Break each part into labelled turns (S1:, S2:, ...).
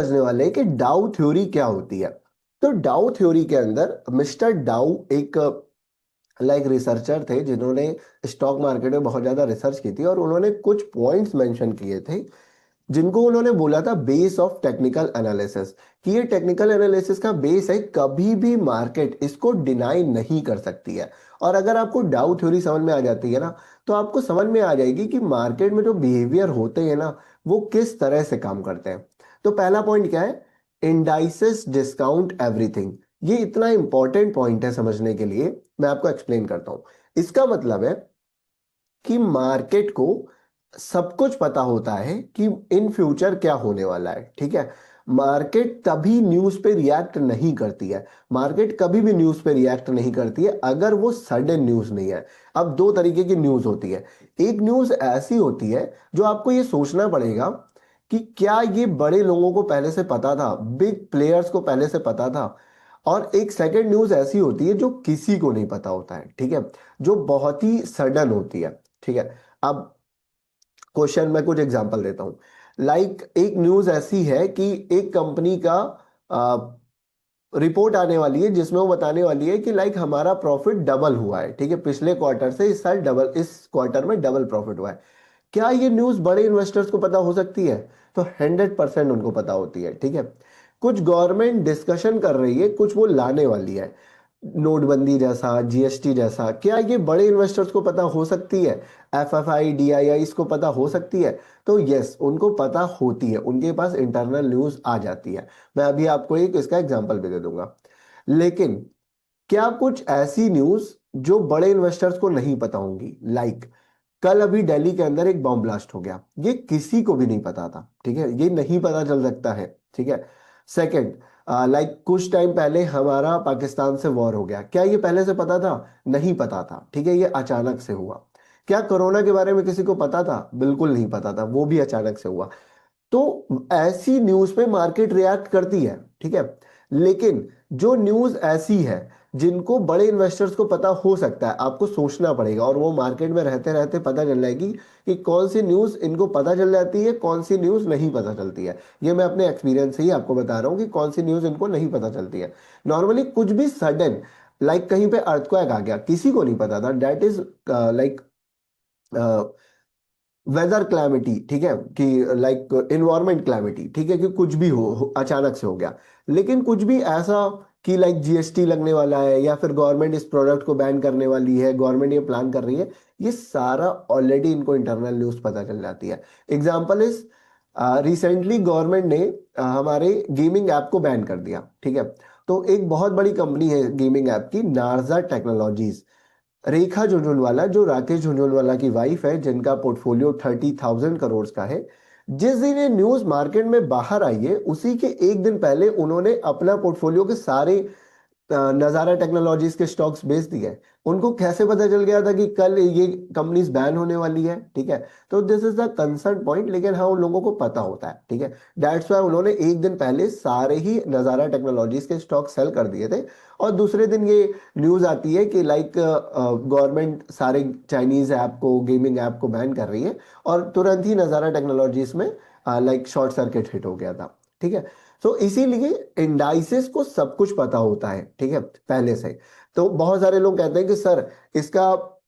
S1: समझने वाले हैं कि डाउ थ्योरी क्या होती है। तो डाउ थ्योरी के अंदर मिस्टर डाउ एक रिसर्चर थे जिन्होंने स्टॉक मार्केट में बहुत ज्यादा रिसर्च की थी, और उन्होंने कुछ पॉइंट्स मेंशन किए थे जिनको उन्होंने बोला था बेस ऑफ टेक्निकल एनालिसिस, कि ये टेक्निकल एनालिसिस का बेस है, कभी भी मार्केट इसको डिनाई नहीं कर सकती है। और अगर आपको डाउ थ्योरी समझ में आ जाती है ना, तो आपको समझ में आ जाएगी कि मार्केट में जो बिहेवियर होते हैं ना, वो किस तरह से काम करते हैं। तो पहला पॉइंट क्या है? Indices discount everything. ये इतना इंपॉर्टेंट पॉइंट है समझने के लिए, मैं आपको एक्सप्लेन करता हूं। इसका मतलब है कि मार्केट को सब कुछ पता होता है कि इन फ्यूचर क्या होने वाला है, ठीक है। मार्केट तभी न्यूज पे रिएक्ट नहीं करती है, मार्केट कभी भी न्यूज पे रिएक्ट नहीं करती है अगर वो सडन न्यूज नहीं है। अब दो तरीके की न्यूज होती है। एक न्यूज ऐसी होती है जो आपको ये सोचना पड़ेगा कि क्या ये बड़े लोगों को पहले से पता था, बिग प्लेयर्स को पहले से पता था। और एक सेकंड न्यूज ऐसी होती है जो किसी को नहीं पता होता है, ठीक है, जो बहुत ही सडन होती है, ठीक है। अब क्वेश्चन में कुछ एग्जांपल देता हूं। एक न्यूज ऐसी है कि एक कंपनी का रिपोर्ट आने वाली है जिसमें वो बताने वाली है कि हमारा प्रॉफिट डबल हुआ है, ठीक है, पिछले क्वार्टर से इस साल डबल, इस क्वार्टर में डबल प्रॉफिट हुआ है। क्या ये न्यूज बड़े इन्वेस्टर्स को पता हो सकती है? तो 100% उनको पता होती है, ठीक है। कुछ गवर्नमेंट डिस्कशन कर रही है, कुछ वो लाने वाली है, नोटबंदी जैसा, जीएसटी जैसा, क्या ये बड़े इन्वेस्टर्स को पता हो सकती है? एफएफआई, डीआईआई इसको पता हो सकती है? तो यस, उनको पता होती है, उनके पास इंटरनल न्यूज आ जाती है। मैं अभी आपको एक इसका एग्जांपल भी दे दूंगा। लेकिन क्या कुछ ऐसी न्यूज जो बड़े इन्वेस्टर्स को नहीं पता होंगी, कल अभी दिल्ली के अंदर एक बॉम्ब ब्लास्ट हो गया, ये किसी को भी नहीं पता था, ठीक है, ये नहीं पता चल सकता है, ठीक है। सेकंड, कुछ टाइम पहले हमारा पाकिस्तान से वॉर हो गया, क्या ये पहले से पता था? नहीं पता था, ठीक है, ये अचानक से हुआ। क्या कोरोना के बारे में किसी को पता था? बिल्कुल नहीं पता था, वो भी अचानक से हुआ। तो ऐसी न्यूज पे मार्केट रिएक्ट करती है, ठीक है। लेकिन जो न्यूज ऐसी है जिनको बड़े इन्वेस्टर्स को पता हो सकता है, आपको सोचना पड़ेगा, और वो मार्केट में रहते रहते पता चल जाएगी कि कौन सी न्यूज इनको पता चल जाती है, कौन सी न्यूज नहीं पता चलती है। ये मैं अपने एक्सपीरियंस से ही आपको बता रहा हूँ कि कौन सी न्यूज इनको नहीं पता चलती है। नॉर्मली कुछ भी सडन, कहीं पे अर्थक्वेक आ गया, किसी को नहीं पता था, that is like weather calamity, ठीक है, कि इन्वायरमेंट क्लैमिटी, ठीक है, कि कुछ भी अचानक से हो गया। लेकिन कुछ भी ऐसा कि जीएसटी लगने वाला है, या फिर गवर्नमेंट इस प्रोडक्ट को बैन करने वाली है, गवर्नमेंट ये प्लान कर रही है, ये सारा ऑलरेडी इनको इंटरनल न्यूज पता चल जाती है। एग्जाम्पल इस, रिसेंटली गवर्नमेंट ने हमारे गेमिंग ऐप को बैन कर दिया, ठीक है। तो एक बहुत बड़ी कंपनी है गेमिंग ऐप की, नार्जा टेक्नोलॉजीज, रेखा झुंझुनवाला जो राकेश झुंझुनवाला की वाइफ है, जिनका पोर्टफोलियो 30,000 करोड़ का है, जिस दिन ये न्यूज मार्केट में बाहर आई है उसी के एक दिन पहले उन्होंने अपना पोर्टफोलियो के सारे नजारा टेक्नोलॉजीज के स्टॉक्स बेच दिए। उनको कैसे पता चल गया था कि कल ये कंपनीज बैन होने वाली है, ठीक है। तो this is the concern point, लेकिन हाँ, उन लोगों को पता होता है, ठीक है। दैट्स वाई उन्होंने एक दिन पहले सारे ही नजारा टेक्नोलॉजीज के स्टॉक सेल कर दिए थे। और दूसरे दिन ये न्यूज आती है कि गवर्नमेंट सारे चाइनीज ऐप को, गेमिंग ऐप को बैन कर रही है, और तुरंत ही नजारा टेक्नोलॉजीज में शॉर्ट सर्किट हिट हो गया था, ठीक है। तो इसीलिए इंडाइसेस को सब कुछ पता होता है, ठीक है, पहले से। तो बहुत सारे लोग कहते हैं कि सर, इसका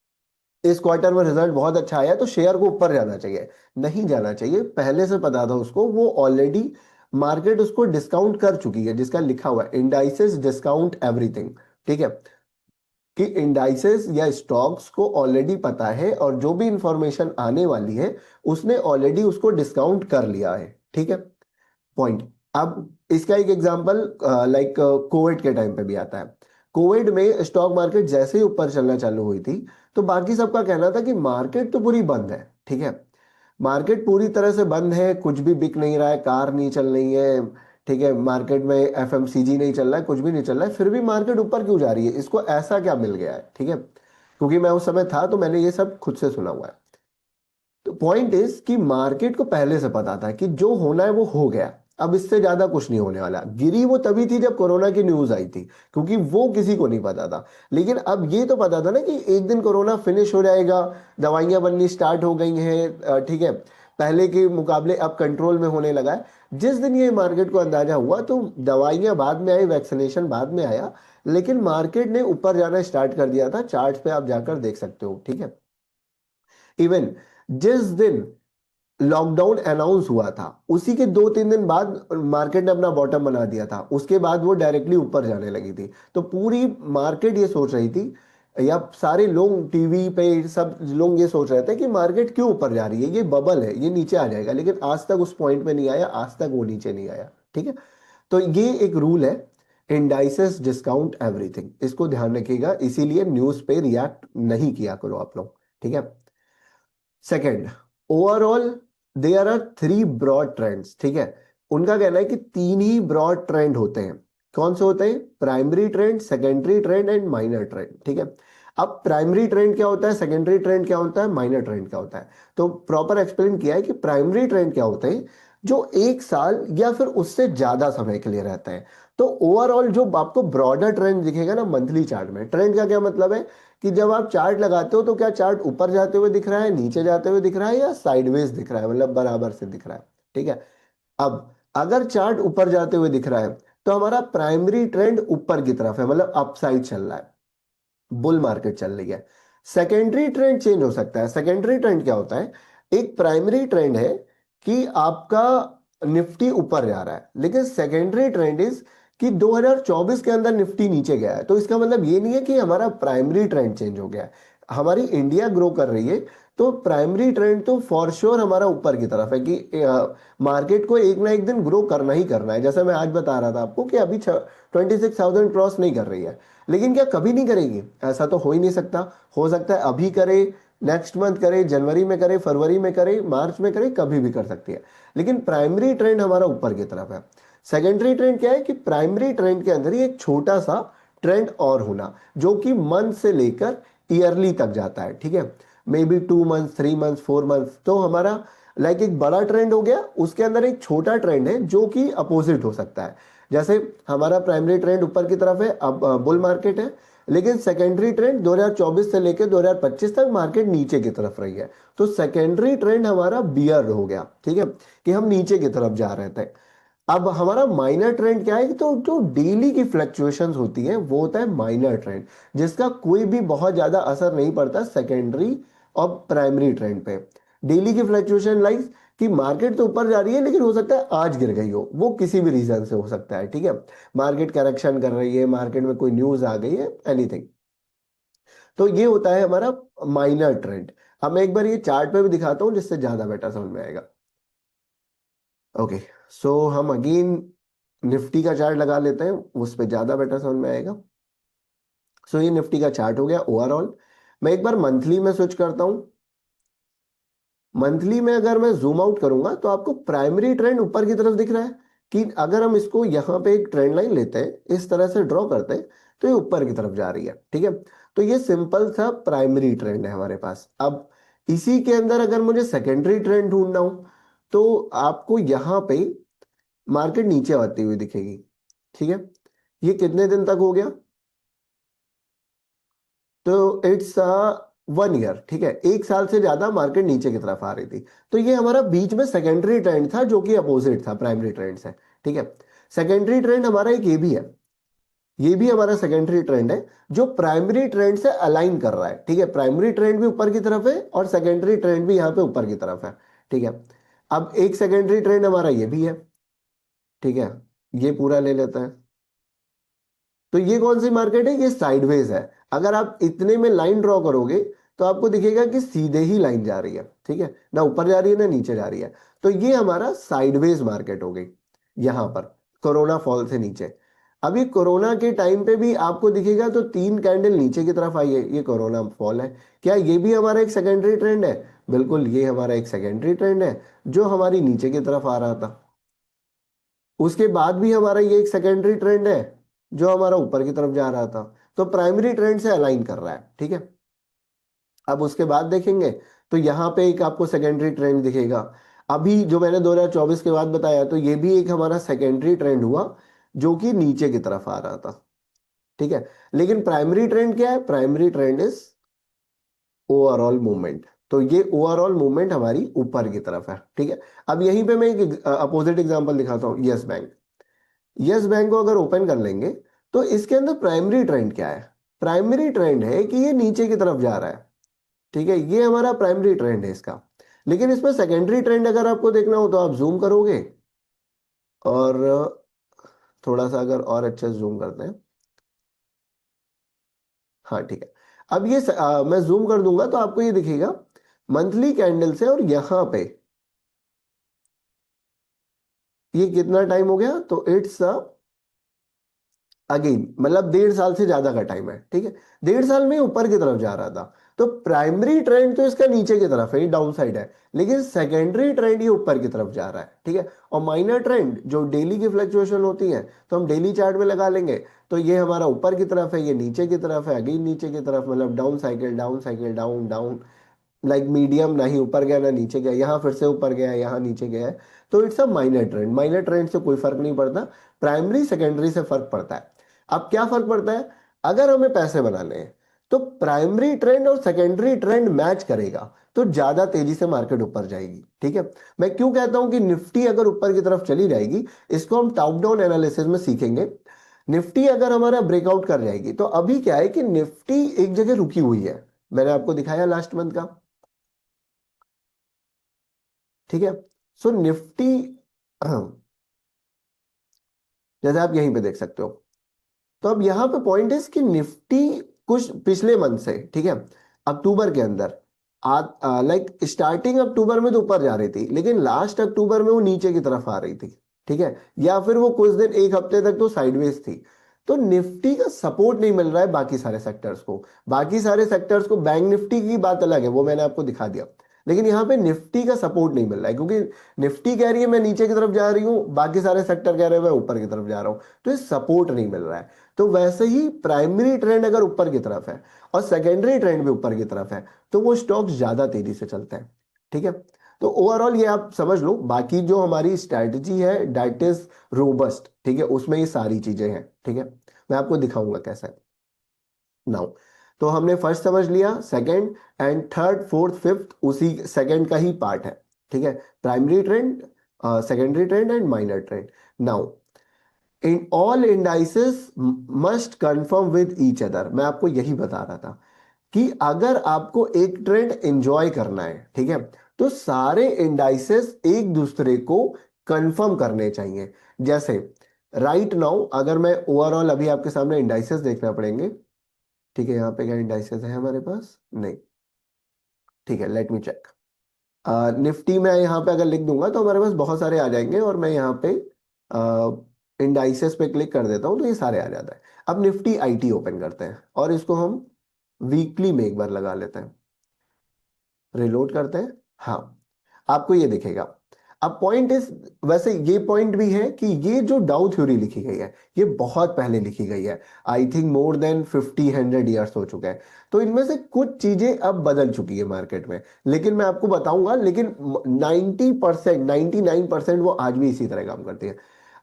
S1: इस क्वार्टर में रिजल्ट बहुत अच्छा आया तो शेयर को ऊपर जाना चाहिए। नहीं जाना चाहिए, पहले से पता था उसको, वो ऑलरेडी मार्केट उसको डिस्काउंट कर चुकी है, जिसका लिखा हुआ है इंडाइसेस डिस्काउंट एवरीथिंग, ठीक है, कि इंडाइसेस या स्टॉक्स को ऑलरेडी पता है, और जो भी इंफॉर्मेशन आने वाली है उसने ऑलरेडी उसको डिस्काउंट कर लिया है, ठीक है। पॉइंट। अब इसका एक एग्जांपल कोविड के टाइम पे भी आता है। कोविड में स्टॉक मार्केट जैसे ही ऊपर चलना चालू हुई थी, तो बाकी सबका कहना था कि मार्केट तो पूरी बंद है, ठीक है, मार्केट पूरी तरह से बंद है, कुछ भी बिक नहीं रहा है, कार नहीं चल रही है, ठीक है, मार्केट में एफएमसीजी नहीं चल रहा है, कुछ भी नहीं चल रहा है, फिर भी मार्केट ऊपर क्यों जा रही है, इसको ऐसा क्या मिल गया है, ठीक है। क्योंकि मैं उस समय था तो मैंने ये सब खुद से सुना हुआ है। तो पॉइंट इज कि मार्केट को पहले से पता था कि जो होना है वो हो गया, अब इससे ज्यादा कुछ नहीं होने वाला। गिरी वो तभी थी जब कोरोना की न्यूज आई थी, क्योंकि वो किसी को नहीं पता था। लेकिन अब ये तो पता था ना कि एक दिन कोरोना फिनिश हो जाएगा, दवाइयां बननी स्टार्ट हो गई हैं, ठीक है, पहले के मुकाबले अब कंट्रोल में होने लगा है। जिस दिन ये मार्केट को अंदाजा हुआ तो दवाइयां बाद में आई, वैक्सीनेशन बाद में आया, लेकिन मार्केट ने ऊपर जाना स्टार्ट कर दिया था। चार्ट पे आप जाकर देख सकते हो, ठीक है। इवन जिस दिन लॉकडाउन अनाउंस हुआ था उसी के 2-3 दिन बाद मार्केट ने अपना बॉटम बना दिया था, उसके बाद वो डायरेक्टली ऊपर जाने लगी थी। तो पूरी मार्केट ये सोच रही थी, या सारे लोग टीवी पे सब लोग ये सोच रहे थे कि मार्केट क्यों ऊपर जा रही है, ये बबल है, ये नीचे आ जाएगा, लेकिन आज तक उस पॉइंट पे नहीं आया, आज तक वो नीचे नहीं आया, ठीक है। तो ये एक रूल है, इंडाइसेस डिस्काउंट एवरीथिंग, इसको ध्यान रखिएगा, इसीलिए न्यूज पे रिएक्ट नहीं किया करो आप लोग, ठीक है। Second, overall there are 3 broad trends, ठीक है। उनका कहना है कि 3 ही ब्रॉड ट्रेंड होते हैं। कौन से होते हैं? Primary trend, secondary trend and minor trend, ठीक है। अब प्राइमरी ट्रेंड क्या होता है, सेकेंडरी ट्रेंड क्या होता है, माइनर ट्रेंड क्या होता है? तो प्रॉपर एक्सप्लेन किया है कि प्राइमरी ट्रेंड क्या होते हैं, जो 1 साल या फिर उससे ज्यादा समय के लिए रहते हैं। तो ओवरऑल जो आपको ब्रॉडर ट्रेंड दिखेगा ना मंथली चार्ट में, ट्रेंड का क्या मतलब है कि जब आप चार्ट लगाते हो तो क्या चार्ट ऊपर जाते हुए दिख रहा है, नीचे जाते हुए दिख रहा है, या साइडवेज दिख रहा है, मतलब बराबर से दिख रहा है, ठीक है। अब अगर चार्ट ऊपर जाते हुए दिख रहा है तो हमारा प्राइमरी ट्रेंड ऊपर की तरफ है, मतलब अपसाइड चल रहा है, बुल मार्केट चल रही है। सेकेंडरी ट्रेंड चेंज हो सकता है। सेकेंडरी ट्रेंड क्या होता है? एक प्राइमरी ट्रेंड है कि आपका निफ्टी ऊपर जा रहा है, लेकिन सेकेंडरी ट्रेंड इज कि 2024 के अंदर निफ्टी नीचे गया है। तो इसका मतलब ये नहीं है कि हमारा प्राइमरी ट्रेंड चेंज हो गया है, हमारी इंडिया ग्रो कर रही है, तो प्राइमरी ट्रेंड तो फॉर श्योर हमारा ऊपर की तरफ है कि मार्केट को एक ना एक दिन ग्रो करना ही करना है। जैसे मैं आज बता रहा था आपको कि अभी 26,000 क्रॉस नहीं कर रही है, लेकिन क्या कभी नहीं करेगी? ऐसा तो हो ही नहीं सकता। हो सकता है अभी करे, नेक्स्ट मंथ करे, जनवरी में करे, फरवरी में करे, मार्च में करे, कभी भी कर सकती है। लेकिन प्राइमरी ट्रेंड हमारा ऊपर की तरफ है। सेकेंडरी ट्रेंड क्या है कि प्राइमरी ट्रेंड के अंदर ही एक छोटा सा ट्रेंड और होना, जो कि मंथ से लेकर ईयरली तक जाता है, ठीक है। May be 2 month, 3 month, 4 month, तो हमारा लाइक एक बड़ा ट्रेंड हो गया, उसके अंदर एक छोटा ट्रेंड है जो कि अपोजिट हो सकता है। जैसे हमारा प्राइमरी ट्रेंड ऊपर की तरफ है, अब बुल मार्केट है, लेकिन सेकेंडरी ट्रेंड 2024 से लेकर 2025 तक मार्केट नीचे की तरफ रही है। तो सेकेंडरी ट्रेंड हमारा बियर हो गया, ठीक है, कि हम नीचे की तरफ जा रहे थे। अब हमारा माइनर ट्रेंड क्या है कि तो जो डेली की फ्लक्चुएशंस होती है वो होता है माइनर ट्रेंड, जिसका कोई भी बहुत ज्यादा असर नहीं पड़ता सेकेंडरी और प्राइमरी ट्रेंड पे। डेली की फ्लक्चुएशन लाइक कि मार्केट तो ऊपर जा रही है, लेकिन हो सकता है आज गिर गई हो, वो किसी भी रीजन से हो सकता है, ठीक है। मार्केट करेक्शन कर रही है, मार्केट में कोई न्यूज आ गई है, एनीथिंग। तो ये होता है हमारा माइनर ट्रेंड। हम एक बार ये चार्ट पे भी दिखाता हूँ जिससे ज्यादा बेटर समझ में आएगा। ओके, सो हम अगेन निफ्टी का चार्ट लगा लेते हैं, उस पर ज्यादा बेटर समझ में आएगा। सो ये निफ्टी का चार्ट हो गया ओवरऑल। मैं एक बार मंथली में स्विच करता हूं। मंथली में अगर मैं जूम आउट करूंगा तो आपको प्राइमरी ट्रेंड ऊपर की तरफ दिख रहा है, कि अगर हम इसको यहां पे एक ट्रेंड लाइन लेते हैं, इस तरह से ड्रॉ करते हैं, तो ये ऊपर की तरफ जा रही है, ठीक है। तो ये सिंपल सा प्राइमरी ट्रेंड है हमारे पास। अब इसी के अंदर अगर मुझे सेकेंडरी ट्रेंड ढूंढना हो तो आपको यहां पे मार्केट नीचे आती हुई दिखेगी, ठीक है। ये कितने दिन तक हो गया? तो इट्स 1 ईयर, ठीक है, 1 साल से ज्यादा मार्केट नीचे की तरफ आ रही थी। तो ये हमारा बीच में सेकेंडरी ट्रेंड था जो कि अपोजिट था प्राइमरी ट्रेंड से, ठीक है। सेकेंडरी ट्रेंड हमारा एक ये भी है, ये भी हमारा सेकेंडरी ट्रेंड है जो प्राइमरी ट्रेंड से अलाइन कर रहा है, ठीक है। प्राइमरी ट्रेंड भी ऊपर की तरफ है और सेकेंडरी ट्रेंड भी यहाँ पे ऊपर की तरफ है, ठीक है। अब एक सेकेंडरी ट्रेंड हमारा ये भी है, ठीक है, ये पूरा ले लेता है। तो ये कौन सी मार्केट है? ये साइडवेज है। अगर आप इतने में लाइन ड्रॉ करोगे तो आपको दिखेगा कि सीधे ही लाइन जा रही है, ठीक है, ना ऊपर जा रही है ना नीचे जा रही है। तो ये हमारा साइडवेज मार्केट हो गई यहां पर, कोरोना फॉल से नीचे। अभी कोरोना के टाइम पे भी आपको दिखेगा तो 3 कैंडल नीचे की तरफ आई है, ये कोरोना फॉल है। क्या ये भी हमारा एक सेकेंडरी ट्रेंड है? बिल्कुल, ये हमारा एक सेकेंडरी ट्रेंड है जो हमारी नीचे की तरफ आ रहा था। उसके बाद भी हमारा ये एक सेकेंडरी ट्रेंड है जो हमारा ऊपर की तरफ जा रहा था। तो प्राइमरी ट्रेंड से अलाइन कर रहा है, ठीक है। अब उसके बाद देखेंगे तो यहाँ पे एक आपको सेकेंडरी ट्रेंड दिखेगा। अभी जो मैंने 2024 के बाद बताया, तो ये भी एक हमारा सेकेंडरी ट्रेंड हुआ जो कि नीचे की तरफ आ रहा था, ठीक है। लेकिन प्राइमरी ट्रेंड क्या है? Primary trend is overall movement, तो ये ओवरऑल मूवमेंट हमारी ऊपर की तरफ है। ठीक है, अब यहीं पे मैं एक अपोजिट एग्जांपल दिखाता हूँ, यस बैंक। यस बैंक को अगर ओपन कर लेंगे तो इसके अंदर प्राइमरी ट्रेंड क्या है? प्राइमरी ट्रेंड है कि ये नीचे की तरफ जा रहा है। ठीक है, ये हमारा प्राइमरी ट्रेंड है इसका। लेकिन इसमें सेकेंडरी ट्रेंड अगर आपको देखना हो तो आप जूम करोगे, और थोड़ा सा अगर और अच्छे से जूम करते हैं, हाँ ठीक है। अब ये मैं जूम कर दूंगा तो आपको ये दिखेगा मंथली कैंडल से, और यहां पे ये कितना टाइम हो गया, तो इट्स अगेन मतलब 1.5 साल से ज्यादा का टाइम है। ठीक है, 1.5 साल में ऊपर की तरफ जा रहा था। तो प्राइमरी ट्रेंड तो इसका नीचे की तरफ है, ये डाउन साइड है, लेकिन सेकेंडरी ट्रेंड ये ऊपर की तरफ जा रहा है। ठीक है, और माइनर ट्रेंड जो डेली की फ्लक्चुएशन होती है तो हम डेली चार्ट में लगा लेंगे, तो ये हमारा ऊपर की तरफ है, ये नीचे की तरफ है, अगेन नीचे की तरफ, मतलब down cycle down cycle down down, like medium, ना ही ऊपर गया ना नीचे गया, यहाँ फिर से ऊपर गया यहाँ नीचे गया है। तो it's a minor trend. Minor trend से कोई फर्क नहीं पड़ता, प्राइमरी सेकेंडरी से फर्क पड़ता है। अब क्या फर्क पड़ता है? अगर हमें पैसे बनाने हैं तो प्राइमरी ट्रेंड और सेकेंडरी ट्रेंड मैच करेगा तो ज्यादा तेजी से मार्केट ऊपर जाएगी। ठीक है, मैं क्यों कहता हूं कि निफ्टी अगर ऊपर की तरफ चली जाएगी, इसको हम टॉप डाउन एनालिसिस में सीखेंगे। निफ्टी अगर हमारा ब्रेकआउट कर जाएगी, तो अभी क्या है कि निफ्टी एक जगह रुकी हुई है, मैंने आपको दिखाया लास्ट मंथ का। ठीक है, सो निफ्टी जैसे आप यहीं पे देख सकते हो, तो अब यहां पे पॉइंट है कि निफ्टी कुछ पिछले मंथ से, ठीक है, अक्टूबर के अंदर लाइक स्टार्टिंग अक्टूबर में तो ऊपर जा रही थी, लेकिन लास्ट अक्टूबर में वो नीचे की तरफ आ रही थी। ठीक है, या फिर वो कुछ दिन एक हफ्ते तक तो साइडवेज थी। तो निफ्टी का सपोर्ट नहीं मिल रहा है बाकी सारे सेक्टर्स को। बाकी सारे सेक्टर्स को, बैंक निफ्टी की बात अलग है, वो मैंने आपको दिखा दिया, लेकिन यहाँ पे निफ्टी का सपोर्ट नहीं मिल रहा है, क्योंकि निफ्टी कह रही है मैं नीचे की तरफ जा रही हूँ, बाकी सारे सेक्टर कह रहे हैं मैं ऊपर की तरफ जा रहा हूँ, तो ये सपोर्ट नहीं मिल रहा है। तो वैसे ही प्राइमरी ट्रेंड अगर ऊपर की तरफ है और सेकेंडरी ट्रेंड भी ऊपर की तरफ है, तो वो स्टॉक्स ज्यादा तेजी से चलते हैं। ठीक है, तो ओवरऑल ये आप समझ लो, बाकी जो हमारी स्ट्रैटेजी है दैट इज रोबस्ट। ठीक है, उसमें ये सारी चीजें हैं। ठीक है, मैं आपको दिखाऊंगा कैसा है नाउ। तो हमने फर्स्ट समझ लिया, second and third fourth fifth उसी सेकंड का ही पार्ट है। ठीक है, primary trend, secondary trend and minor trend. Now in all indices must confirm with each other, मैं आपको यही बता रहा था कि अगर आपको एक ट्रेंड एंजॉय करना है, ठीक है, तो सारे इंडाइसेस एक दूसरे को कंफर्म करने चाहिए। जैसे राइट नाउ अगर मैं ओवरऑल, अभी आपके सामने इंडाइसेस देखना पड़ेंगे। ठीक है, यहाँ पे क्या इंडाइसेस है हमारे पास? नहीं। ठीक है, लेट मी चेक। निफ्टी में यहाँ पे अगर लिख दूंगा तो हमारे पास बहुत सारे आ जाएंगे, और मैं यहाँ पे इंडाइसेस पे क्लिक कर देता हूँ तो ये सारे आ जाता है। अब निफ्टी आईटी ओपन करते हैं और इसको हम वीकली में एक बार लगा लेते हैं, रिलोड करते हैं। हाँ, आपको ये दिखेगा। अब पॉइंट इस, वैसे ये पॉइंट भी है कि ये जो डाउ थ्योरी लिखी गई है ये बहुत पहले लिखी गई है, I think more than 50-100 years हो चुके हैं। तो इनमें से कुछ चीजें अब बदल चुकी है मार्केट में, लेकिन मैं आपको बताऊंगा। लेकिन 90%, 99% वो आज भी इसी तरह काम करती है।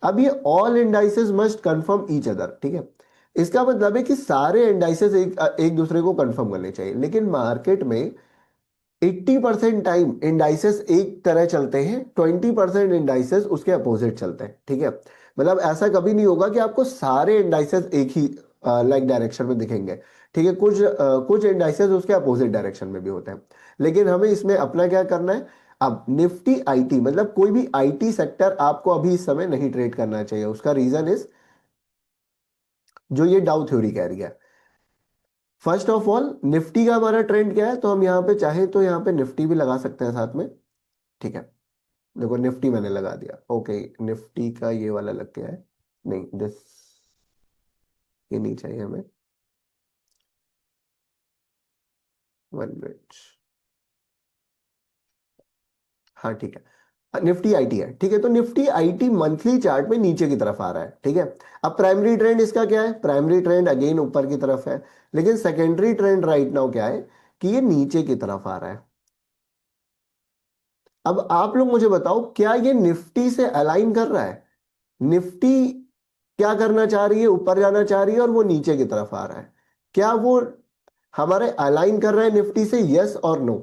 S1: अब ये all indices must confirm each other. ठीक है, इसका मतलब है कि सारे इंडाइसेस एक दूसरे को कंफर्म करने चाहिए, लेकिन मार्केट में 80% टाइम इंडाइसेस एक तरह चलते हैं, 20% इंडाइसेस उसके अपोजिट चलते हैं। ठीक है, मतलब ऐसा कभी नहीं होगा कि आपको सारे इंडाइसेस एक ही लाइक डायरेक्शन में दिखेंगे। ठीक है, कुछ इंडाइसेस उसके अपोजिट डायरेक्शन में भी होते हैं। लेकिन हमें इसमें अपना क्या करना है? अब निफ्टी आईटी, मतलब कोई भी आईटी सेक्टर आपको अभी इस समय नहीं ट्रेड करना चाहिए। उसका रीजन इज जो ये डाउ थ्योरी कह रही है। फर्स्ट ऑफ ऑल, निफ्टी का हमारा ट्रेंड क्या है, तो हम यहाँ पे चाहे तो यहाँ पे निफ्टी भी लगा सकते हैं साथ में। ठीक है, देखो निफ्टी मैंने लगा दिया। ओके, निफ्टी का ये वाला लग गया है, नहीं दिस, ये नहीं चाहिए हमें। 1 मिनट। हाँ ठीक है, निफ्टी आईटी है। ठीक है, तो निफ्टी आईटी मंथली चार्ट में नीचे की तरफ आ रहा है। ठीक है, अब प्राइमरी ट्रेंड इसका क्या है? प्राइमरी ट्रेंड अगेन ऊपर की तरफ है, लेकिन सेकेंडरी ट्रेंड राइट नाउ क्या है कि ये नीचे की तरफ आ रहा है। अब आप लोग मुझे बताओ, क्या ये निफ्टी से अलाइन कर रहा है? निफ्टी क्या करना चाह रही है? ऊपर जाना चाह रही है, और वो नीचे की तरफ आ रहा है। क्या वो हमारे अलाइन कर रहा है निफ्टी से? यस और नो?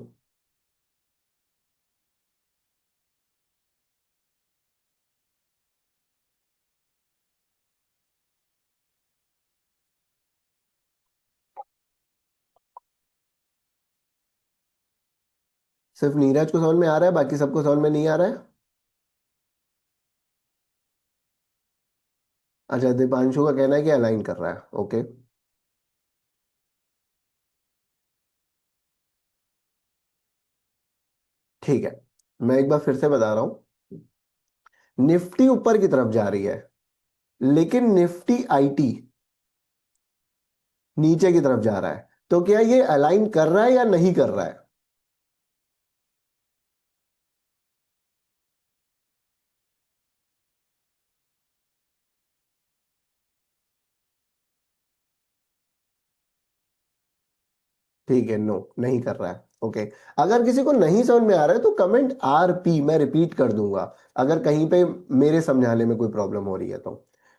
S1: सिर्फ नीरज को समझ में आ रहा है, बाकी सबको समझ में नहीं आ रहा है? अच्छा, दीपांशु का कहना है कि अलाइन कर रहा है, ओके। ठीक है, मैं एक बार फिर से बता रहा हूं। निफ्टी ऊपर की तरफ जा रही है, लेकिन निफ्टी आईटी नीचे की तरफ जा रहा है। तो क्या ये अलाइन कर रहा है या नहीं कर रहा है? ठीक है, नो, नहीं कर रहा है, ओके। अगर किसी को नहीं समझ में आ रहा है तो कमेंट RP, मैं रिपीट कर दूंगा अगर कहीं पे मेरे समझाने में कोई प्रॉब्लम हो रही है तो।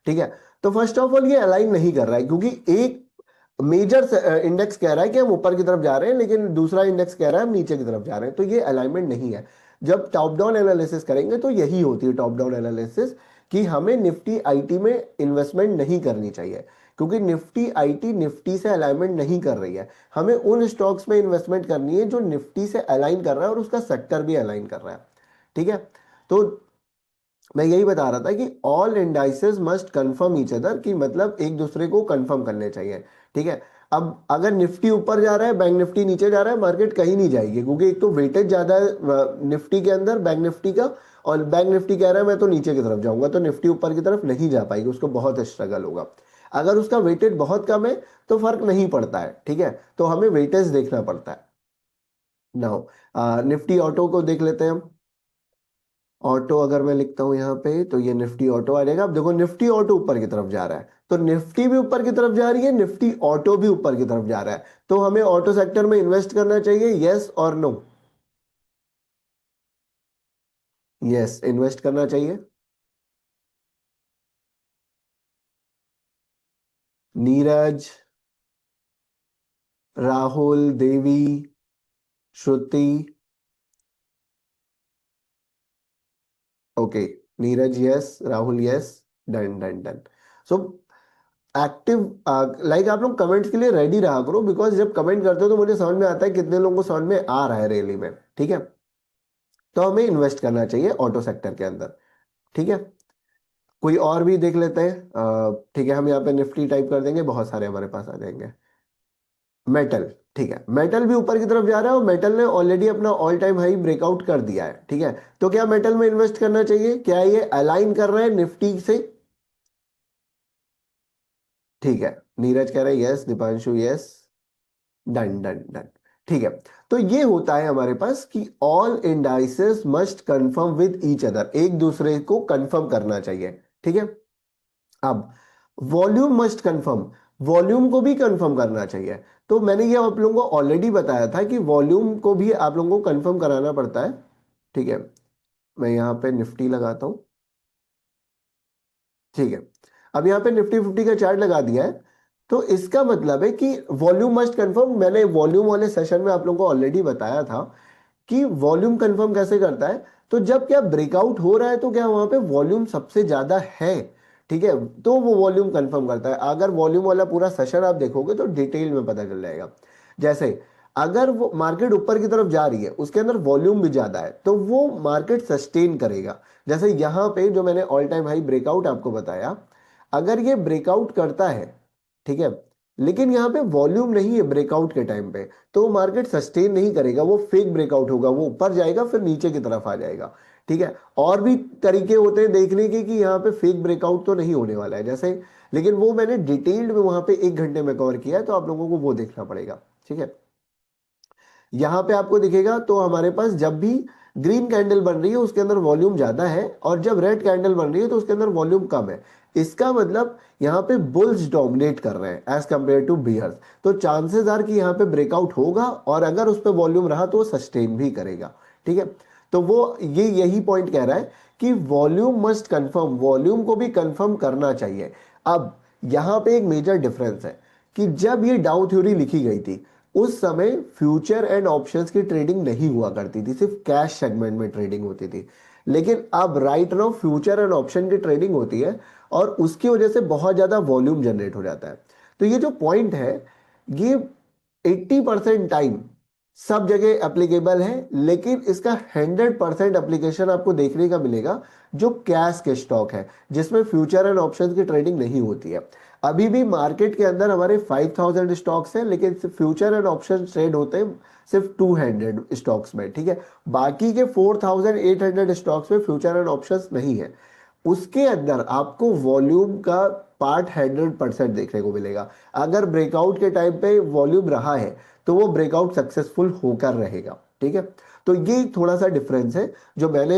S1: ठीक है, तो फर्स्ट ऑफ ऑल ये अलाइन नहीं कर रहा है, क्योंकि एक मेजर इंडेक्स कह रहा है कि हम ऊपर की तरफ जा रहे हैं, लेकिन दूसरा इंडेक्स कह रहा है हम नीचे की तरफ जा रहे हैं, तो ये अलाइनमेंट नहीं है। जब टॉप डाउन एनालिसिस करेंगे तो यही होती है टॉप डाउन एनालिसिस, कि हमें निफ्टी आईटी में इन्वेस्टमेंट नहीं करनी चाहिए, क्योंकि निफ्टी आईटी निफ्टी से अलाइनमेंट नहीं कर रही है। हमें उन स्टॉक्स में इन्वेस्टमेंट करनी है जो निफ्टी से अलाइन कर रहा है और उसका सेक्टर भी अलाइन कर रहा है। ठीक है, तो मैं यही बता रहा था कि all indices must confirm each other, कि मतलब एक दूसरे को कंफर्म करने चाहिए। ठीक है, अब अगर निफ्टी ऊपर जा रहा है, बैंक निफ्टी नीचे जा रहा है, मार्केट कहीं नहीं जाएगी, क्योंकि एक तो वेटेज ज्यादा है निफ्टी के अंदर, बैंक निफ्टी का। और बैंक निफ्टी कह रहा है मैं तो नीचे की तरफ जाऊंगा, तो निफ्टी ऊपर की तरफ नहीं जा पाएगी, उसको बहुत स्ट्रगल होगा। अगर उसका वेटेज बहुत कम है तो फर्क नहीं पड़ता है। ठीक है, तो हमें वेटेज देखना पड़ता है। नाउ निफ्टी ऑटो को देख लेते हैं हम। ऑटो अगर मैं लिखता हूं यहाँ पे, तो ये निफ्टी ऑटो आ जाएगा। अब देखो, निफ्टी ऑटो ऊपर की तरफ जा रहा है, तो निफ्टी भी ऊपर की तरफ जा रही है, निफ्टी ऑटो भी ऊपर की तरफ जा रहा है। तो हमें ऑटो सेक्टर में इन्वेस्ट करना चाहिए, यस और नो? यस, इन्वेस्ट करना चाहिए। Neeraj, Rahul, Devi, Shruti, okay. Neeraj yes, Rahul yes, done done done. So active, like आप लोग कमेंट्स के लिए रेडी रहा करो, बिकॉज जब कमेंट करते हो तो मुझे समझ में आता है कितने लोगों को समझ में आ रहा है रैली में। ठीक है, तो हमें इन्वेस्ट करना चाहिए ऑटो सेक्टर के अंदर। ठीक है, कोई और भी देख लेते हैं। ठीक है, हम यहाँ पे निफ्टी टाइप कर देंगे, बहुत सारे हमारे पास आ जाएंगे। मेटल, ठीक है, मेटल भी ऊपर की तरफ जा रहा है और मेटल ने ऑलरेडी अपना ऑल टाइम हाई ब्रेकआउट कर दिया है। ठीक है, तो क्या मेटल में इन्वेस्ट करना चाहिए? क्या ये अलाइन कर रहा है निफ्टी से? ठीक है, नीरज कह रहा है yes, Deepanshu yes, done done done. ठीक है, तो ये होता है हमारे पास कि all indices must confirm with each other, एक दूसरे को कंफर्म करना चाहिए। ठीक है, अब वॉल्यूम मस्ट कंफर्म, वॉल्यूम को भी कंफर्म करना चाहिए। तो मैंने ये आप लोगों को ऑलरेडी बताया था कि वॉल्यूम को भी आप लोगों को कंफर्म कराना पड़ता है। ठीक है, मैं यहाँ पे निफ्टी लगाता हूँ। ठीक है, अब यहाँ पे निफ्टी 50 का चार्ट लगा दिया है। तो इसका मतलब है कि वॉल्यूम मस्ट कंफर्म, मैंने वॉल्यूम वाले सेशन में आप लोगों को ऑलरेडी बताया था कि वॉल्यूम कंफर्म कैसे करता है। तो जब क्या ब्रेकआउट हो रहा है तो क्या वहां पे वॉल्यूम सबसे ज्यादा है, ठीक है, तो वो वॉल्यूम कंफर्म करता है। अगर वॉल्यूम वाला पूरा सेशन आप देखोगे तो डिटेल में पता चल जाएगा। जैसे अगर वो मार्केट ऊपर की तरफ जा रही है, उसके अंदर वॉल्यूम भी ज्यादा है, तो वो मार्केट सस्टेन करेगा। जैसे यहां पे जो मैंने ऑल टाइम हाई ब्रेकआउट आपको बताया, अगर ये ब्रेकआउट करता है, ठीक है, लेकिन यहाँ पे वॉल्यूम नहीं है ब्रेकआउट के टाइम पे, तो मार्केट सस्टेन नहीं करेगा, वो फेक ब्रेकआउट होगा, वो ऊपर जाएगा फिर नीचे की तरफ आ जाएगा। ठीक है, और भी तरीके होते हैं देखने के कि यहाँ पे फेक ब्रेकआउट तो नहीं होने वाला है जैसे, लेकिन वो मैंने डिटेल्ड में वहां पे 1 घंटे में कवर किया है, तो आप लोगों को वो देखना पड़ेगा। ठीक है, यहां पे आपको दिखेगा तो हमारे पास जब भी ग्रीन कैंडल बन रही है उसके अंदर वॉल्यूम ज्यादा है, और जब रेड कैंडल बन रही है तो उसके अंदर वॉल्यूम कम है। इसका मतलब यहाँ पे बुल्स डोमिनेट कर रहे हैं एज कंपेयर टू बियर्स। तो चांसेस आर कि यहाँ पे ब्रेकआउट होगा, और अगर उस पर वॉल्यूम रहा तो वो सस्टेन भी करेगा। ठीक है, तो वो ये यही पॉइंट कह रहा है कि वॉल्यूम मस्ट कंफर्म, वॉल्यूम को भी कंफर्म करना चाहिए। अब यहाँ पे एक मेजर डिफरेंस है कि जब ये डाउ थ्योरी लिखी गई थी उस समय फ्यूचर एंड ऑप्शंस की ट्रेडिंग नहीं हुआ करती थी, सिर्फ कैश सेगमेंट में ट्रेडिंग होती थी। लेकिन अब right now future and option की ट्रेडिंग होती है, और उसकी वजह से बहुत ज्यादा वॉल्यूम जनरेट हो जाता है। तो ये जो पॉइंट है, ये 80% टाइम सब जगह एप्लीकेबल है, लेकिन इसका 100% एप्लीकेशन आपको देखने का मिलेगा जो कैश के स्टॉक है, जिसमें फ्यूचर एंड ऑप्शंस की ट्रेडिंग नहीं होती है। अभी भी मार्केट के अंदर हमारे 5000 स्टॉक्स हैं, लेकिन फ्यूचर एंड ऑप्शन ट्रेड होते हैं सिर्फ 200 स्टॉक्स में, ठीक है। बाकी के 4800 स्टॉक्स में फ्यूचर एंड ऑप्शंस नहीं है। उसके अंदर आपको वॉल्यूम का पार्ट 100% देखने को मिलेगा। अगर ब्रेकआउट के टाइम पे वॉल्यूम रहा है तो वो ब्रेकआउट सक्सेसफुल होकर रहेगा, ठीक है। तो ये थोड़ा सा डिफरेंस है जो मैंने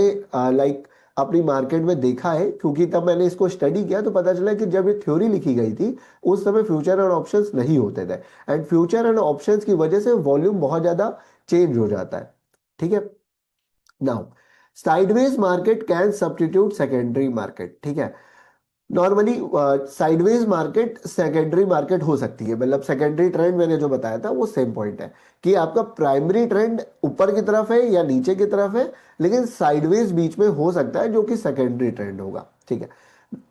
S1: लाइक अपनी मार्केट में देखा है, क्योंकि तब मैंने इसको स्टडी किया तो पता चला कि जब ये थ्योरी लिखी गई थी उस समय फ्यूचर एंड ऑप्शंस नहीं होते थे, एंड फ्यूचर एंड ऑप्शंस की वजह से वॉल्यूम बहुत ज्यादा चेंज हो जाता है, ठीक है। Now sideways market can substitute secondary market, ठीक है। Normally sideways market secondary market हो सकती है, मतलब सेकेंडरी ट्रेंड मैंने जो बताया था वो सेम पॉइंट है कि आपका प्राइमरी ट्रेंड ऊपर की तरफ है या नीचे की तरफ है, लेकिन साइडवेज बीच में हो सकता है जो कि सेकेंडरी ट्रेंड होगा, ठीक है।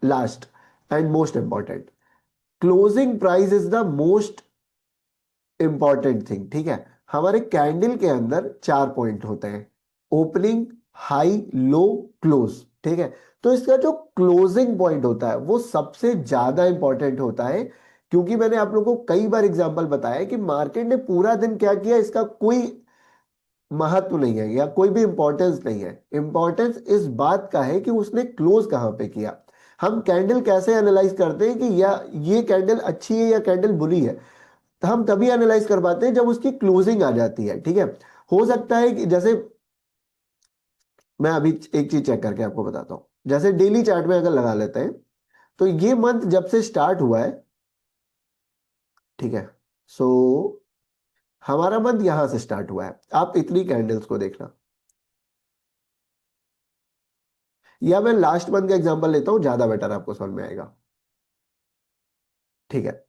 S1: Last and most important, closing price is the most important thing, ठीक है। हमारे कैंडल के अंदर 4 पॉइंट होते हैं, ओपनिंग, हाई, लो, क्लोज, ठीक है। तो इसका जो क्लोजिंग पॉइंट होता है वो सबसे ज्यादा इंपॉर्टेंट होता है, क्योंकि मैंने आप लोगों को कई बार एग्जांपल बताया कि मार्केट ने पूरा दिन क्या किया इसका कोई महत्व नहीं है या कोई भी इंपॉर्टेंस नहीं है। इंपॉर्टेंस इस बात का है कि उसने क्लोज कहां पे किया। हम कैंडल कैसे एनालाइज करते हैं कि या ये कैंडल अच्छी है या कैंडल बुरी है, तो हम तभी एनालाइज कर पाते हैं जब उसकी क्लोजिंग आ जाती है, ठीक है। हो सकता है कि जैसे मैं अभी एक चीज चेक करके आपको बताता हूं, जैसे डेली चार्ट में अगर लगा लेते हैं तो ये मंथ जब से स्टार्ट हुआ है, ठीक है। सो हमारा मंथ यहां से स्टार्ट हुआ है, आप इतनी कैंडल्स को देखना, या मैं लास्ट मंथ का एग्जांपल लेता हूं, ज्यादा बेटर आपको समझ में आएगा, ठीक है।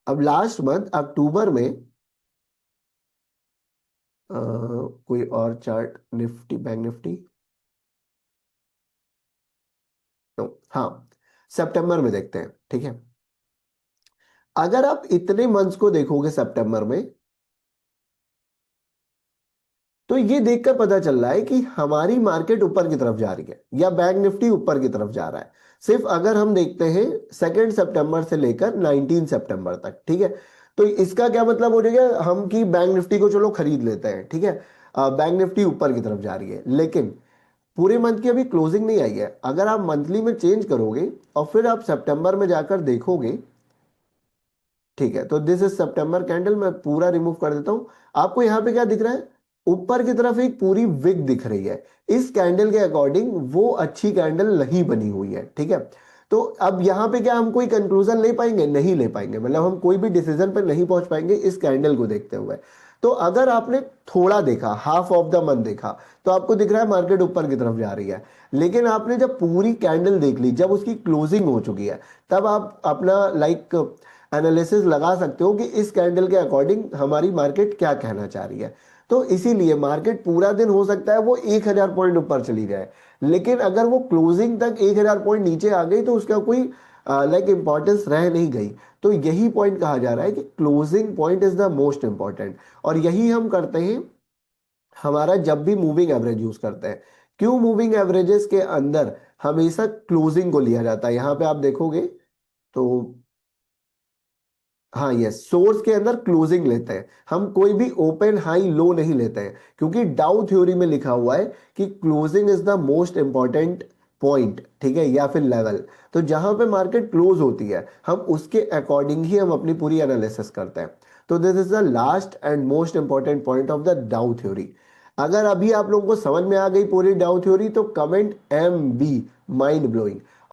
S1: अब लास्ट मंथ अक्टूबर में कोई और चार्ट, निफ्टी, बैंक निफ्टी, तो हाँ, सितंबर में देखते हैं, ठीक है। अगर आप इतने मंथ्स को देखोगे सितंबर में, तो ये देखकर पता चल रहा है कि हमारी मार्केट ऊपर की तरफ जा रही है या बैंक निफ्टी ऊपर की तरफ जा रहा है। सिर्फ अगर हम देखते हैं 2 सितंबर से लेकर 19 सितंबर तक, ठीक है। तो इसका क्या मतलब हो जाएगा, हम की बैंक निफ्टी को चलो खरीद लेते हैं, ठीक है। बैंक निफ्टी ऊपर की तरफ जा रही है, लेकिन पूरे मंथ की अभी क्लोजिंग नहीं आई है। अगर आप मंथली में चेंज करोगे और फिर आप सितंबर में जाकर देखोगे, ठीक है, तो दिस इज सितंबर कैंडल, मैं पूरा रिमूव कर देता हूं। आपको यहां पे क्या दिख रहा है, ऊपर की तरफ एक पूरी विग दिख रही है। इस कैंडल के अकॉर्डिंग वो अच्छी कैंडल नहीं बनी हुई है, ठीक है। तो अब यहां पे क्या हम कोई कंक्लूजन ले पाएंगे, नहीं ले पाएंगे, मतलब हम कोई भी डिसीजन पर नहीं पहुंच पाएंगे इस कैंडल को देखते हुए। तो अगर आपने थोड़ा देखा, हाफ ऑफ द मंथ देखा, तो आपको दिख रहा है मार्केट ऊपर की तरफ जा रही है। लेकिन आपने जब पूरी कैंडल देख ली, जब उसकी क्लोजिंग हो चुकी है, तब आप अपना लाइक एनालिसिस लगा सकते हो कि इस कैंडल के अकॉर्डिंग हमारी मार्केट क्या कहना चाह रही है। तो इसीलिए मार्केट पूरा दिन हो सकता है वो 1000 पॉइंट ऊपर चली जाए, लेकिन अगर वो क्लोजिंग तक 1000 पॉइंट नीचे आ गई तो उसका कोई लाइक इंपॉर्टेंस रह नहीं गई। तो यही पॉइंट कहा जा रहा है कि closing point is the most important, और यही हम करते हैं हमारा जब भी मूविंग एवरेज यूज करते हैं। क्यों मूविंग एवरेजेस के अंदर हमेशा क्लोजिंग को लिया जाता है, यहां पे आप देखोगे तो हाँ, यस, सोर्स के अंदर क्लोजिंग लेते हैं हम, कोई भी ओपन हाई लो नहीं लेते हैं, क्योंकि डाउ थ्योरी में लिखा हुआ है कि closing is the most important point, ठीक है, या फिर लेवल। तो जहां पे मार्केट क्लोज होती है हम उसके अकॉर्डिंग ही हम अपनी पूरी एनालिसिस करते हैं। तो this is the last and most important point of the डाउ थ्योरी। अगर अभी आप लोगों को समझ में आ गई पूरी डाउ थ्योरी तो कमेंट MB, माइंड ब्लोइंग।